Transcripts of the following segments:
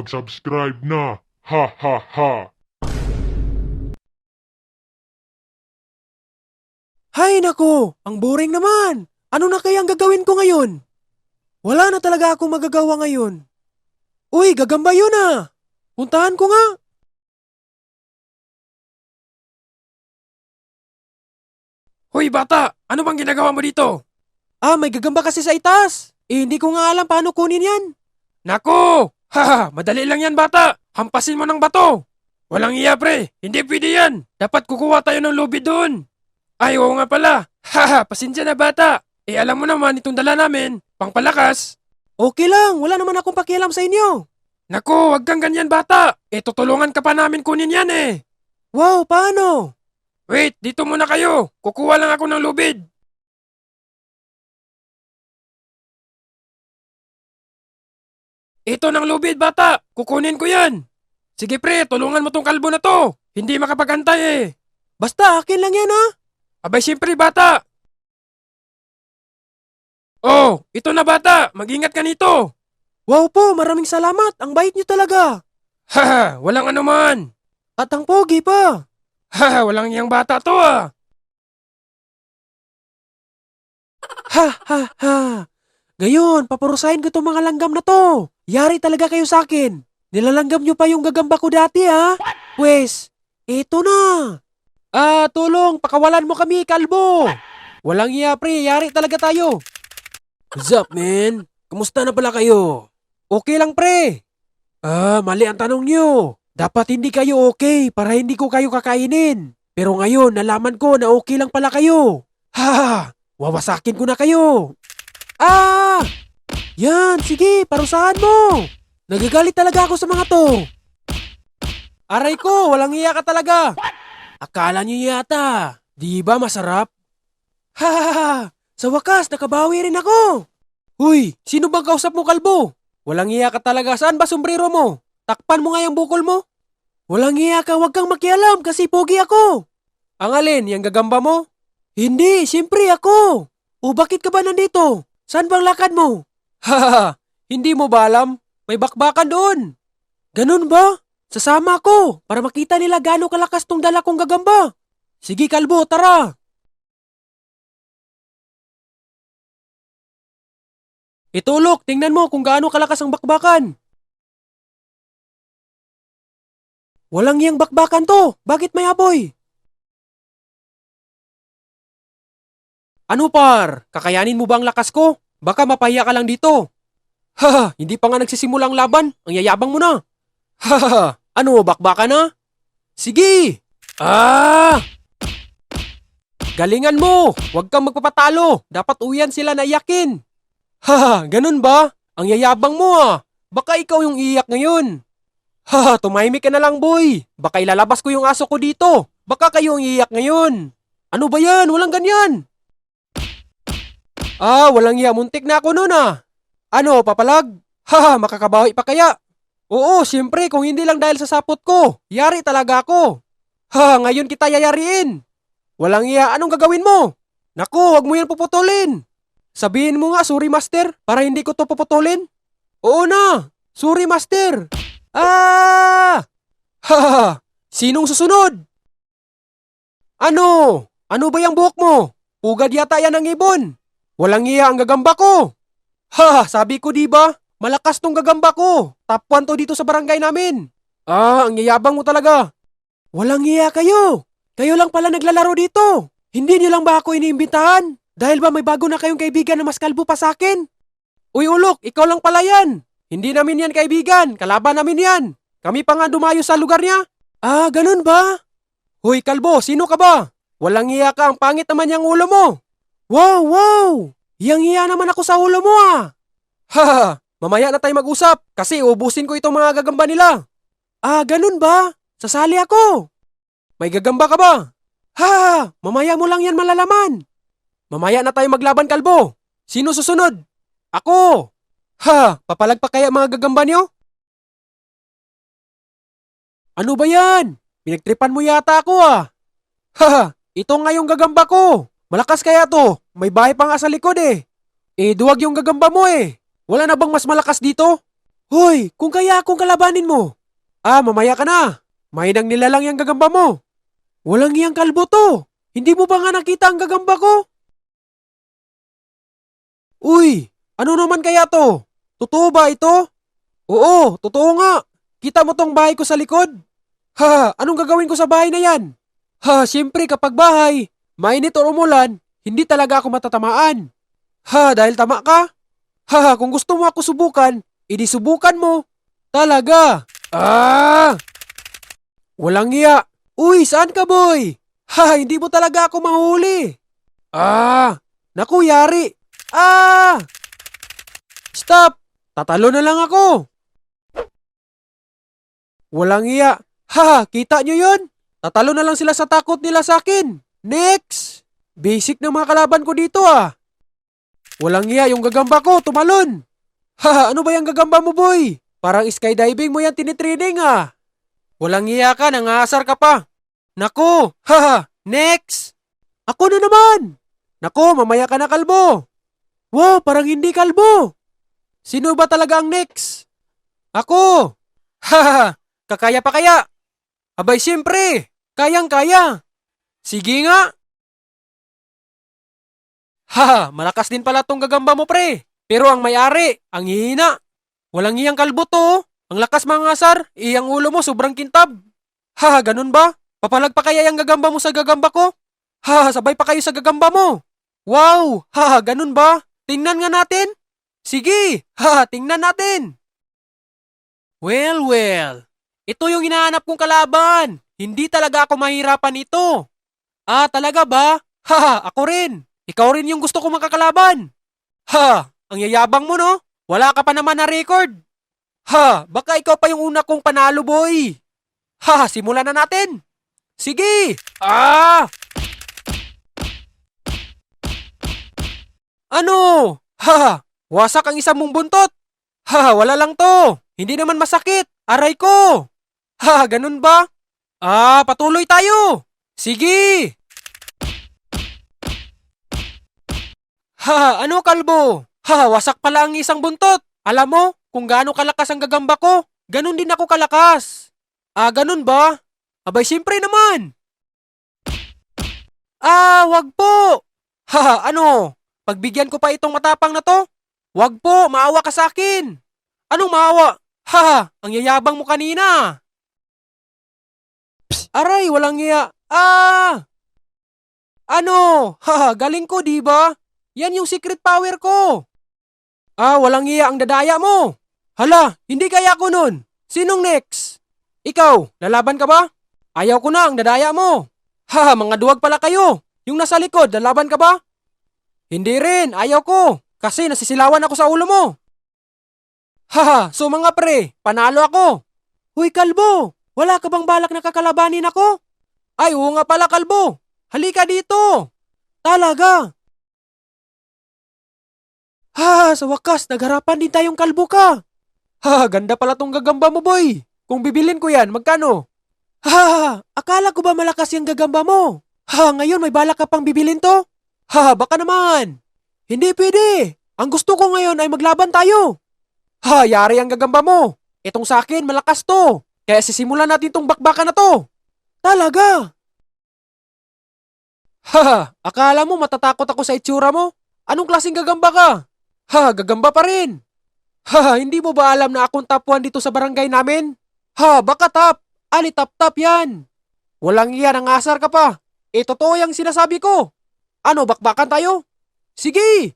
mag-subscribe na. Ha ha ha. Hay nako, ang boring naman. Ano na kayang gagawin ko ngayon? Wala na talaga akong magagawa ngayon. Uy, gagamba yun ah. Puntahan ko nga. Hoy bata, ano bang ginagawa mo dito? Ah, may gagamba kasi sa itaas. Hindi ko nga alam paano kunin yan. Nako! Haha, madali lang yan bata. Hampasin mo ng bato. Walang iya pre, hindi pwede yan. Dapat kukuha tayo ng lubid doon. Ay, oo nga pala. Haha, pasensya na bata. Alam mo naman itong dala namin, pangpalakas. Okay lang, wala naman akong pakialam sa inyo. Nako, wag kang ganyan bata. Tutulungan ka pa namin kunin yan eh. Wow, paano? Wait, dito muna kayo. Kukuha lang ako ng lubid. Ito ng lubid, bata. Kukunin ko yan. Sige pre, tulungan mo tong kalbo na to. Hindi makapagantay eh. Basta akin lang yan ha. Abay siyempre, bata. Oh, ito na bata. Mag-ingat ka nito. Wow po, maraming salamat. Ang bait niyo talaga. Haha, walang anuman. At ang pogi pa. Haha, walang iyang bata to ah. Ha ha ha. Ngayon, paparusahin ko tong mga langgam na to. Yari talaga kayo sa akin. Nilalanggam nyo pa yung gagamba ko dati ha. Pwes, eto na. Tulong, pakawalan mo kami, kalbo. Walang iya pre, yari talaga tayo. What's up, man? Kumusta na pala kayo? Okay lang pre. Mali ang tanong nyo. Dapat hindi kayo okay para hindi ko kayo kakainin. Pero ngayon, nalaman ko na okay lang pala kayo. Ha! Wawasakin ko na kayo. Yan, sige, parusahan mo. Nagagalit talaga ako sa mga to. Aray ko, walang iya ka talaga. Akala nyo yata, di ba masarap? Ha! Sa wakas, nakabawi rin ako. Huy, sino bang kausap mo, kalbo? Walang iya ka talaga, saan ba sombrero mo? Takpan mo nga yung bukol mo. Walang iya ka, wag kang makialam kasi pogi ako. Ang alin, yung gagamba mo? Hindi, siyempre ako. O bakit ka ba nandito? Saan bang lakad mo? Haha, hindi mo ba alam? May bakbakan doon. Ganun ba? Sasama ako para makita nila gaano kalakas tong dala kong gagamba. Sige kalbo, tara. Itulok, tingnan mo kung gaano kalakas ang bakbakan. Walang iyang bakbakan to. Bakit may apoy? Ano par? Kakayanin mo ba ang lakas ko? Baka mapahiya ka lang dito. Haha, hindi pa nga nagsisimula ang laban. Ang yayabang mo na. Haha, ano, bakbaka na? Sige! Galingan mo! Huwag kang magpapatalo! Dapat uyan sila na iyakin! Haha, ganun ba? Ang yayabang mo ah! Baka ikaw yung iiyak ngayon! Haha, tumahimik ka na lang boy! Baka ilalabas ko yung aso ko dito! Baka kayo ang iiyak ngayon! Ano ba yan? Walang ganyan! Walang iya. Muntik na ako nun ah! Ano, papalag? Haha, makakabawi pa kaya? Oo, siyempre kung hindi lang dahil sa sapot ko, yari talaga ako. Ngayon kita yayariin. Walang iya, anong gagawin mo? Naku, wag mo yan puputulin. Sabihin mo nga, sorry master, para hindi ko to puputulin. Oo na, sorry master. Sinong susunod? Ano? Ano ba yung buhok mo? Pugad yata yan ng ibon. Walang iya ang gagamba ko. Sabi ko di ba? Malakas tong gagamba ko. Top 1 to dito sa barangay namin. Ang yayabang mo talaga. Walang iya kayo. Kayo lang pala naglalaro dito. Hindi niyo lang ba ako iniimbitahan? Dahil ba may bago na kayong kaibigan na mas kalbo pa sa akin? Uy Ulok, ikaw lang pala yan. Hindi namin yan kaibigan. Kalaban namin yan. Kami pa nga dumayo sa lugar niya. Ganun ba? Hoy kalbo, sino ka ba? Walang iya ka. Ang pangit naman yung ulo mo. Wow! Yang iya naman ako sa ulo mo ah. Mamaya na tayo mag-usap kasi ubusin ko itong mga gagamba nila. Ganun ba? Sasali ako. May gagamba ka ba? Mamaya mo lang yan malalaman. Mamaya na tayo maglaban kalbo. Sino susunod? Ako. Papalag pa kaya mga gagamba niyo? Ano ba yan? Pinagtripan mo yata ako ah. Ito nga yung gagamba ko. Malakas kaya to. May bahay pa nga sa likod eh. Duwag yung gagamba mo eh. Wala na bang mas malakas dito? Hoy, kung kaya akong kalabanin mo. Mamaya ka na. May nang nilalang yung gagamba mo. Walang iyang kalbo to. Hindi mo ba nga nakita ang gagamba ko? Uy, ano naman kaya to? Totoo ba ito? Oo, totoo nga. Kita mo tong bahay ko sa likod? Anong gagawin ko sa bahay na yan? Siyempre kapag bahay, mainit o umulan, hindi talaga ako matatamaan. Dahil tama ka? Kung gusto mo ako subukan, edi subukan mo. Talaga? Walang iya. Uy, saan ka boy? Hindi mo talaga ako mahuli. Naku, yari. Stop! Tatalo na lang ako. Walang iya. Kita nyo yun? Tatalo na lang sila sa takot nila sa akin. Next! Basic na mga kalaban ko dito Walang iya yung gagamba ko, tumalon. Ano ba yung gagamba mo boy? Parang skydiving mo yan tinitraining Walang iya ka, nangasar ka pa. Naku, next! Ako na naman! Naku, mamaya ka na kalbo. Wow, parang hindi kalbo. Sino ba talaga ang next? Ako! Kakaya pa kaya? Abay siyempre, kayang-kaya. Sige nga. Malakas din pala tong gagamba mo pre. Pero ang may-ari, ang hihina. Walang iyang kalbo to. Ang lakas mga asar, iyang ulo mo sobrang kintab. Ganun ba? Papalag pa kaya yung gagamba mo sa gagamba ko? Sabay pa kayo sa gagamba mo. Wow, ganun ba? Tingnan nga natin. Sige, tingnan natin. Well. Ito yung hinahanap kong kalaban. Hindi talaga ako mahirapan ito. Talaga ba? Ako rin. Ikaw rin yung gusto ko makakalaban. Ang yayabang mo no? Wala ka pa naman na record. Baka ikaw pa yung una kong panalo boy. Simulan na natin. Sige. Ano? Wasak ang isang mong buntot. Wala lang to. Hindi naman masakit. Aray ko. Ganun ba? Patuloy tayo. Sige. Ano kalbo? Wasak pala ang isang buntot. Alam mo, kung gaano kalakas ang gagamba ko, ganun din ako kalakas. Ganun ba? Abay, siyempre naman. Wag po. Ano? Pagbigyan ko pa itong matapang na to? Wag po, maawa ka sa akin. Anong maawa? Ang yayabang mo kanina. Psst, aray, walang iya. Ano? Galing ko, di ba? Yan yung secret power ko. Walang iya ang dadaya mo. Hala, hindi kaya ko nun. Sinong next? Ikaw, lalaban ka ba? Ayaw ko na ang dadaya mo. Mga duwag pala kayo. Yung nasa likod, lalaban ka ba? Hindi rin, ayaw ko. Kasi nasisilawan ako sa ulo mo. So mga pre, panalo ako. Huy kalbo, wala ka bang balak na kakalabanin ako? Ay, oo nga pala kalbo. Halika dito. Talaga. Sa wakas, nagharapan din tayong kalbo ka. Ganda pala tong gagamba mo boy. Kung bibilin ko yan, magkano? Akala ko ba malakas yung gagamba mo? Ngayon may balak ka pang bibilin to? Baka naman. Hindi pwede. Ang gusto ko ngayon ay maglaban tayo. Yari ang gagamba mo. Itong sa akin, malakas to. Kaya sisimulan natin tong bakbakan na to. Talaga? Akala mo matatakot ako sa itsura mo? Anong klaseng gagamba ka? Gagamba pa rin. Hindi mo ba alam na akong top 1 dito sa barangay namin? Baka top. Top yan. Walang iyan, ang asar ka pa. Totoo yung sinasabi ko. Ano, bakbakan tayo? Sige!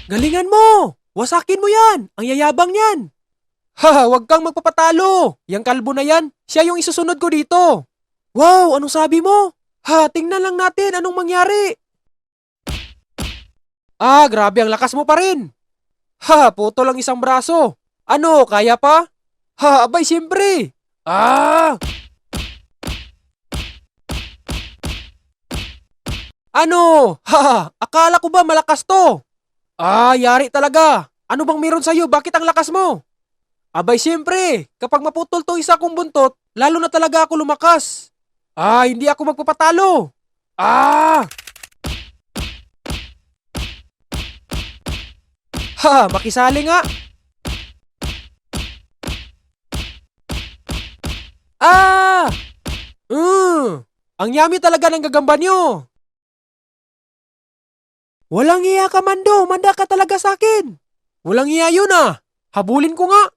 Galingan mo! Wasakin mo yan! Ang yayabang yan! Wag kang magpapatalo! Yang kalbo na yan, siya yung isusunod ko dito. Wow, anong sabi mo? Tingnan lang natin anong mangyari. Grabe ang lakas mo pa rin. Puto lang isang braso. Ano, kaya pa? Abay, siyempre. Ano? Akala ko ba malakas to? Yari talaga. Ano bang meron sa'yo? Bakit ang lakas mo? Abay, siyempre. Kapag maputol to isa kong buntot, lalo na talaga ako lumakas. Hindi ako magpapatalo. Ha, makisali nga. Ah! Ang yummy talaga ng gagamba nyo. Walang iya ka, Mando. Manda ka talaga sa akin. Walang iya yun ah. Habulin ko nga.